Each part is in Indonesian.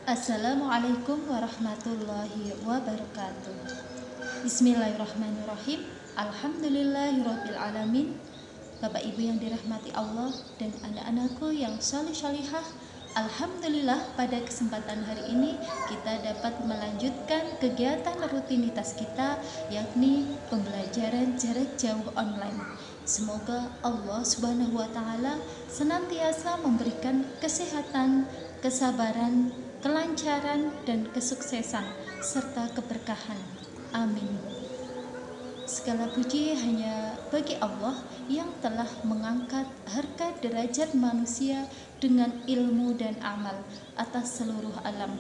Assalamualaikum warahmatullahi wabarakatuh. Bismillahirrahmanirrahim. Alhamdulillahirabbil alamin. Bapak Ibu yang dirahmati Allah dan anak-anakku yang salih-salihah, alhamdulillah pada kesempatan hari ini kita dapat melanjutkan kegiatan rutinitas kita, yakni pembelajaran jarak jauh online. Semoga Allah Subhanahu wa taala senantiasa memberikan kesehatan, kesabaran, kelancaran dan kesuksesan serta keberkahan. Amin. Segala puji hanya bagi Allah yang telah mengangkat harga derajat manusia dengan ilmu dan amal atas seluruh alam.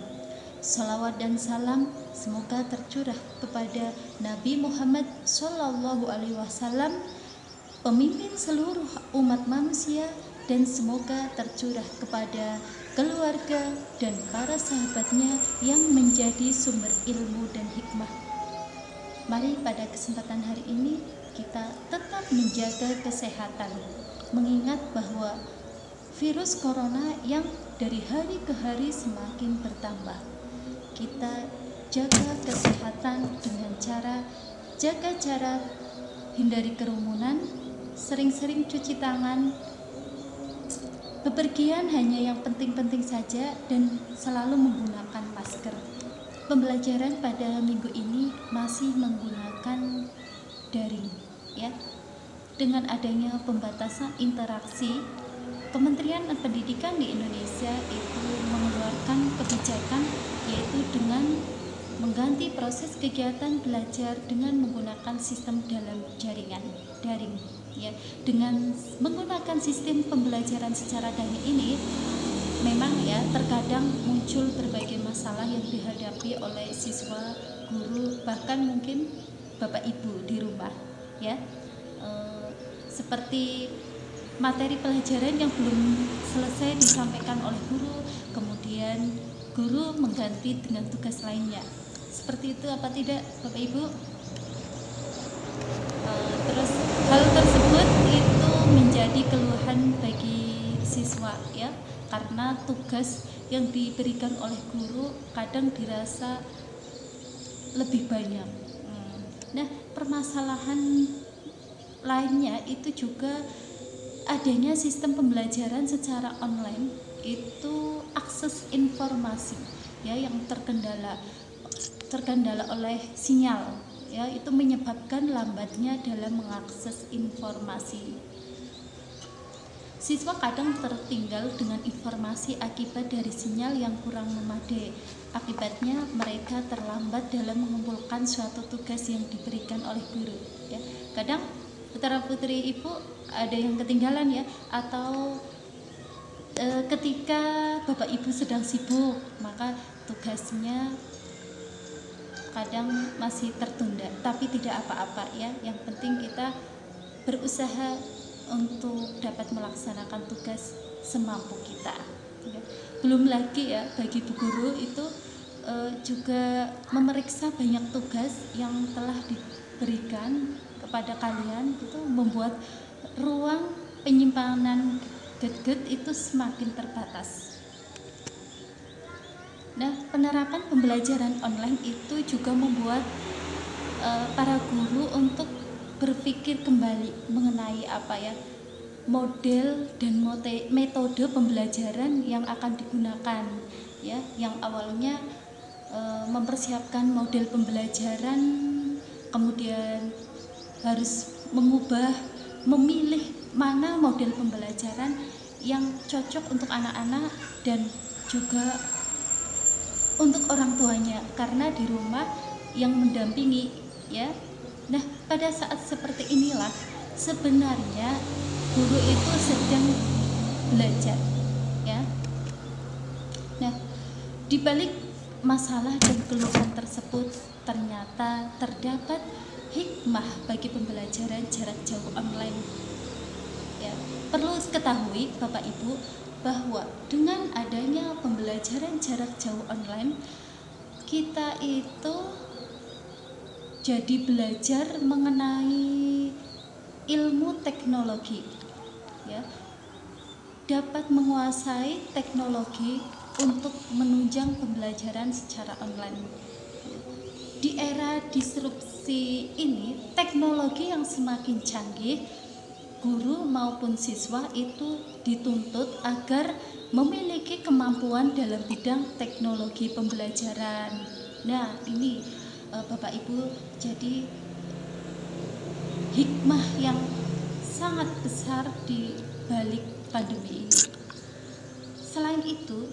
Salawat dan salam semoga tercurah kepada Nabi Muhammad SAW, pemimpin seluruh umat manusia, dan semoga tercurah kepada keluarga dan para sahabatnya yang menjadi sumber ilmu dan hikmah. Mari pada kesempatan hari ini kita tetap menjaga kesehatan, mengingat bahwa virus corona yang dari hari ke hari semakin bertambah. Kita jaga kesehatan dengan cara jaga jarak, hindari kerumunan, sering-sering cuci tangan, bepergian hanya yang penting-penting saja, dan selalu menggunakan masker. Pembelajaran pada minggu ini masih menggunakan daring, ya. Dengan adanya pembatasan interaksi, Kementerian Pendidikan di Indonesia itu mengeluarkan kebijakan, yaitu dengan mengganti proses kegiatan belajar dengan menggunakan sistem dalam jaringan daring, ya. Dengan menggunakan sistem pembelajaran secara daring ini, memang ya terkadang muncul berbagai masalah yang dihadapi oleh siswa, guru, bahkan mungkin Bapak Ibu di rumah, ya. Seperti materi pelajaran yang belum selesai disampaikan oleh guru, kemudian guru mengganti dengan tugas lainnya. Seperti itu apa tidak, Bapak Ibu? Terus hal tersebut itu menjadi keluhan bagi siswa, ya, karena tugas yang diberikan oleh guru kadang dirasa lebih banyak. Nah, permasalahan lainnya itu juga adanya sistem pembelajaran secara online, itu akses informasi, ya, yang terkendala oleh sinyal, ya, itu menyebabkan lambatnya dalam mengakses informasi. Siswa kadang tertinggal dengan informasi akibat dari sinyal yang kurang memadai. Akibatnya mereka terlambat dalam mengumpulkan suatu tugas yang diberikan oleh guru, ya. Kadang putra-putri Ibu ada yang ketinggalan, ya, atau ketika Bapak Ibu sedang sibuk, maka tugasnya kadang masih tertunda, tapi tidak apa-apa, ya. Yang penting kita berusaha untuk dapat melaksanakan tugas semampu kita, ya. Belum lagi, ya, bagi Bu Guru itu juga memeriksa banyak tugas yang telah diberikan kepada kalian, itu membuat ruang penyimpanan get-get itu semakin terbatas. Nah, penerapan pembelajaran online itu juga membuat para guru untuk berpikir kembali mengenai model dan metode pembelajaran yang akan digunakan, ya. Yang awalnya mempersiapkan model pembelajaran, kemudian harus memilih mana model pembelajaran yang cocok untuk anak-anak dan juga untuk orang tuanya, karena di rumah yang mendampingi, ya. Nah, pada saat seperti inilah sebenarnya guru itu sedang belajar, ya. Nah, di balik masalah dan keluhan tersebut ternyata terdapat hikmah bagi pembelajaran jarak jauh online, ya. Perlu ketahui Bapak Ibu bahwa dengan adanya pembelajaran jarak jauh online, kita itu jadi belajar mengenai ilmu teknologi, ya. Dapat menguasai teknologi untuk menunjang pembelajaran secara online. Di era disrupsi ini, teknologi yang semakin canggih, guru maupun siswa itu dituntut agar memiliki kemampuan dalam bidang teknologi pembelajaran. Nah, ini Bapak Ibu, jadi hikmah yang sangat besar di balik pandemi ini. Selain itu,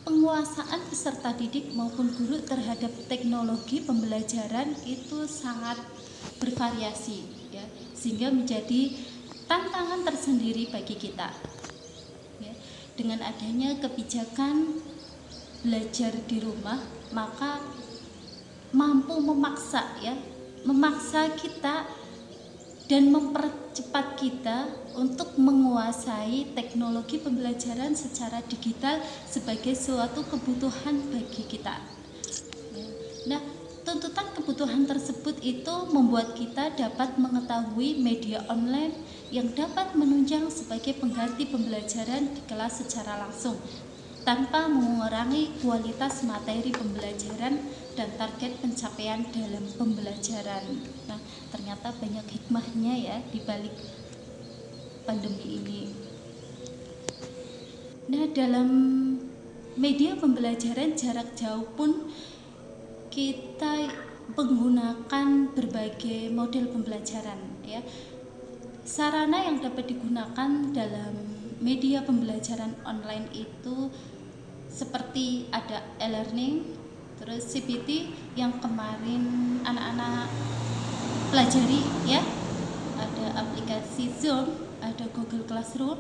penguasaan peserta didik maupun guru terhadap teknologi pembelajaran itu sangat bervariasi, ya, sehingga menjadi tantangan tersendiri bagi kita. Ya, dengan adanya kebijakan belajar di rumah, maka mampu memaksa kita dan mempercepat kita untuk menguasai teknologi pembelajaran secara digital sebagai suatu kebutuhan bagi kita. Nah, tuntutan kebutuhan tersebut itu membuat kita dapat mengetahui media online yang dapat menunjang sebagai pengganti pembelajaran di kelas secara langsung, tanpa mengurangi kualitas materi pembelajaran dan target pencapaian dalam pembelajaran. Nah, ternyata banyak hikmahnya ya di balik pandemi ini. Nah, dalam media pembelajaran jarak jauh pun kita menggunakan berbagai model pembelajaran, ya. Sarana yang dapat digunakan dalam media pembelajaran online itu seperti ada e-learning, terus CPT yang kemarin anak-anak pelajari, ya. Ada aplikasi Zoom, ada Google Classroom,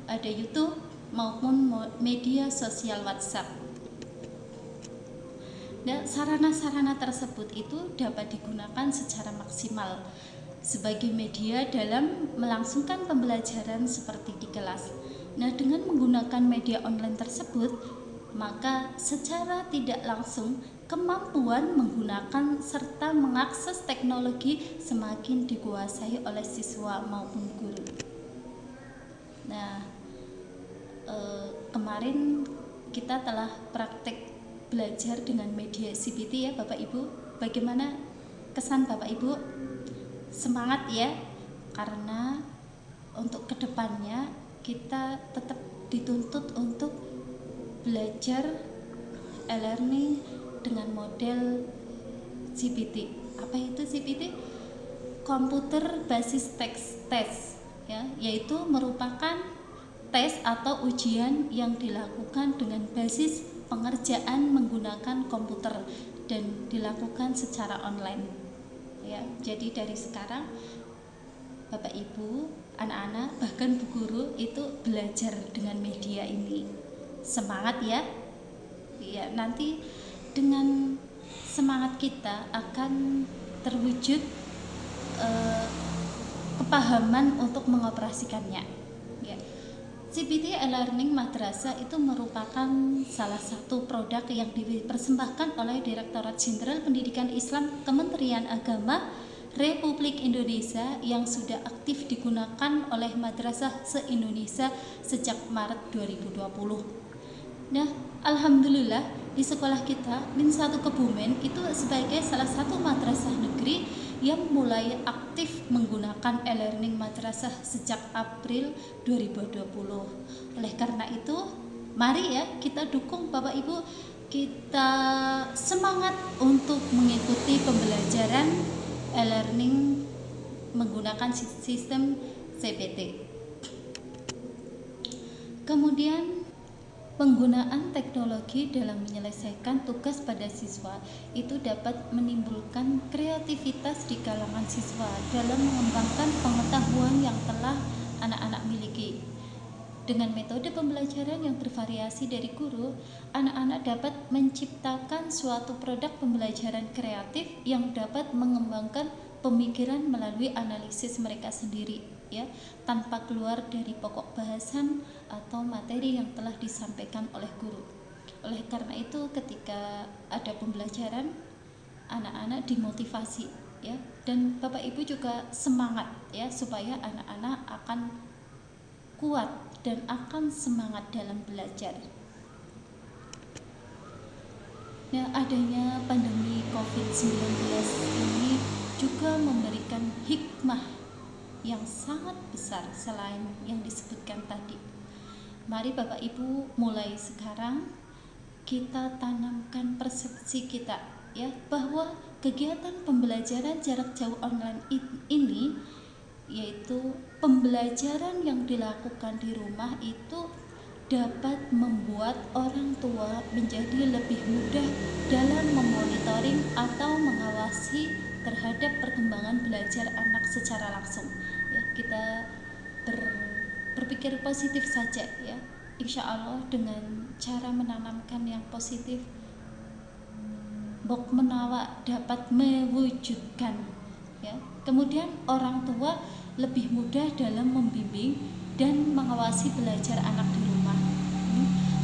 ada YouTube maupun media sosial WhatsApp. Dan sarana-sarana tersebut itu dapat digunakan secara maksimal sebagai media dalam melangsungkan pembelajaran seperti di kelas. Nah, dengan menggunakan media online tersebut, maka secara tidak langsung kemampuan menggunakan serta mengakses teknologi semakin dikuasai oleh siswa maupun guru. Nah, kemarin kita telah praktek belajar dengan media CPT ya Bapak Ibu. Bagaimana kesan Bapak Ibu? Semangat ya, karena untuk kedepannya kita tetap dituntut untuk belajar e-learning dengan model CPT. Apa itu CPT? Komputer basis text test, ya, yaitu merupakan tes atau ujian yang dilakukan dengan basis pengerjaan menggunakan komputer dan dilakukan secara online. Ya, jadi dari sekarang Bapak Ibu, anak-anak, bahkan Bu Guru itu belajar dengan media ini. Semangat ya. Ya, nanti dengan semangat kita akan terwujud kepahaman untuk mengoperasikannya. Ya. CPT e-learning madrasah itu merupakan salah satu produk yang dipersembahkan oleh Direktorat Jenderal Pendidikan Islam Kementerian Agama Republik Indonesia yang sudah aktif digunakan oleh madrasah se-Indonesia sejak Maret 2020. Nah, alhamdulillah di sekolah kita Min 1 Kebumen itu sebagai salah satu madrasah negeri yang mulai aktif menggunakan e-learning madrasah sejak April 2020. Oleh karena itu, mari ya kita dukung Bapak Ibu, kita semangat untuk mengikuti pembelajaran e-learning menggunakan sistem CPT. Kemudian penggunaan teknologi dalam menyelesaikan tugas pada siswa itu dapat menimbulkan kreativitas di kalangan siswa dalam mengembangkan pengetahuan yang telah anak-anak miliki. Dengan metode pembelajaran yang bervariasi dari guru, anak-anak dapat menciptakan suatu produk pembelajaran kreatif yang dapat mengembangkan pemikiran melalui analisis mereka sendiri, ya, tanpa keluar dari pokok bahasan atau materi yang telah disampaikan oleh guru. Oleh karena itu, ketika ada pembelajaran, anak-anak dimotivasi, ya, dan Bapak Ibu juga semangat, ya, supaya anak-anak akan kuat dan akan semangat dalam belajar. Nah, adanya pandemi COVID-19 ini juga memberikan hikmah yang sangat besar selain yang disebutkan tadi. Mari Bapak Ibu mulai sekarang kita tanamkan persepsi kita ya, bahwa kegiatan pembelajaran jarak jauh online ini, yaitu pembelajaran yang dilakukan di rumah, itu dapat membuat orang tua menjadi lebih mudah dalam memonitoring atau mengawasi terhadap perkembangan belajar anak secara langsung ya. Kita berpikir positif saja ya. Insya Allah dengan cara menanamkan yang positif, Bok menawa dapat mewujudkan ya. Kemudian orang tua lebih mudah dalam membimbing dan mengawasi belajar anak di rumah.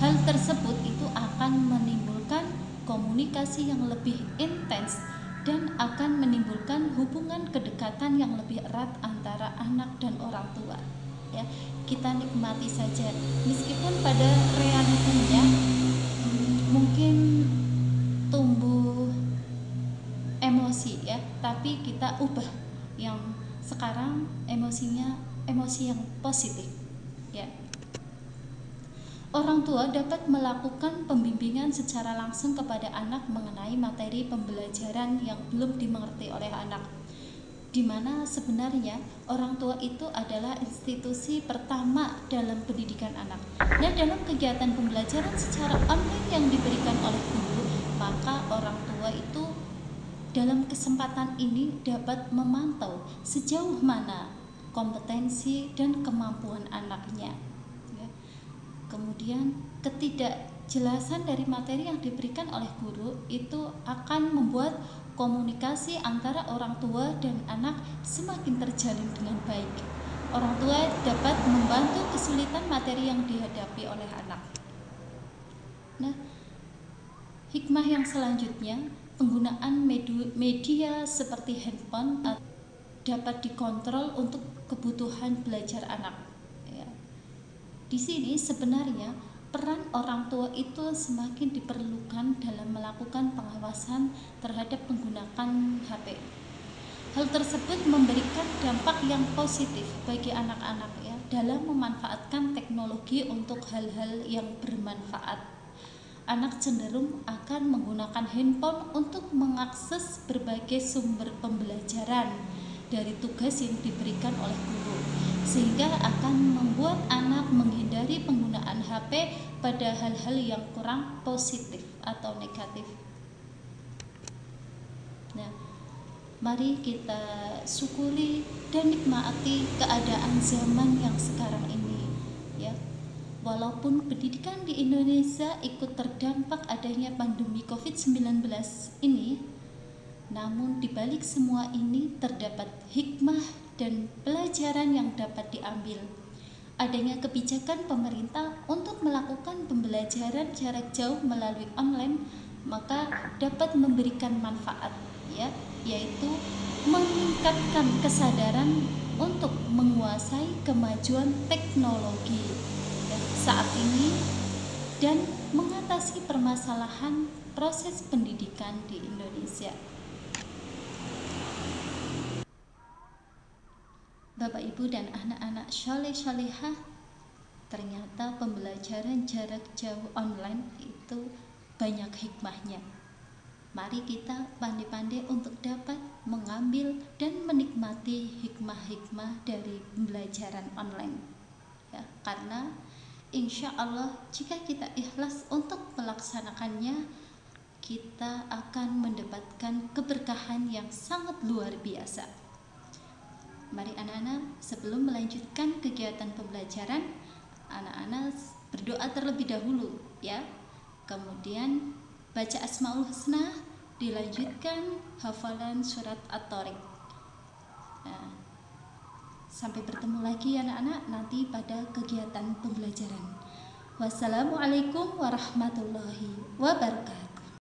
Hal tersebut itu akan menimbulkan komunikasi yang lebih intens dan akan menimbulkan hubungan kedekatan yang lebih erat antara anak dan orang tua ya. Kita nikmati saja, meskipun pada realitanya mungkin tumbuh emosi ya, tapi kita ubah yang sekarang emosinya emosi yang positif ya. Orang tua dapat melakukan pembimbingan secara langsung kepada anak mengenai materi pembelajaran yang belum dimengerti oleh anak, di mana sebenarnya orang tua itu adalah institusi pertama dalam pendidikan anak. Nah, dalam kegiatan pembelajaran secara online yang diberikan oleh guru, maka orang tua itu dalam kesempatan ini dapat memantau sejauh mana kompetensi dan kemampuan anaknya. Kemudian ketidakjelasan dari materi yang diberikan oleh guru itu akan membuat komunikasi antara orang tua dan anak semakin terjalin dengan baik. Orang tua dapat membantu kesulitan materi yang dihadapi oleh anak. Nah, hikmah yang selanjutnya, penggunaan media seperti handphone dapat dikontrol untuk kebutuhan belajar anak. Di sini sebenarnya peran orang tua itu semakin diperlukan dalam melakukan pengawasan terhadap penggunaan HP. Hal tersebut memberikan dampak yang positif bagi anak-anak ya, dalam memanfaatkan teknologi untuk hal-hal yang bermanfaat. Anak cenderung akan menggunakan handphone untuk mengakses berbagai sumber pembelajaran dari tugas yang diberikan oleh guru, sehingga akan membuat anak menghindari penggunaan HP pada hal-hal yang kurang positif atau negatif. Nah, mari kita syukuri dan nikmati keadaan zaman yang sekarang ini ya. Walaupun pendidikan di Indonesia ikut terdampak adanya pandemi COVID-19 ini, namun di balik semua ini terdapat hikmah dan pelajaran yang dapat diambil. Adanya kebijakan pemerintah untuk melakukan pembelajaran jarak jauh melalui online, maka dapat memberikan manfaat ya, yaitu meningkatkan kesadaran untuk menguasai kemajuan teknologi saat ini dan mengatasi permasalahan proses pendidikan di Indonesia. Bapak Ibu dan anak-anak syaleh-syalehah, ternyata pembelajaran jarak jauh online itu banyak hikmahnya. Mari kita pandai-pandai untuk dapat mengambil dan menikmati hikmah-hikmah dari pembelajaran online ya, karena insya Allah jika kita ikhlas untuk melaksanakannya, kita akan mendapatkan keberkahan yang sangat luar biasa. Mari anak-anak, sebelum melanjutkan kegiatan pembelajaran, anak-anak berdoa terlebih dahulu ya. Kemudian baca Asmaul Husna, dilanjutkan hafalan surat At-Tariq. Nah, sampai bertemu lagi anak-anak nanti pada kegiatan pembelajaran. Wassalamualaikum warahmatullahi wabarakatuh.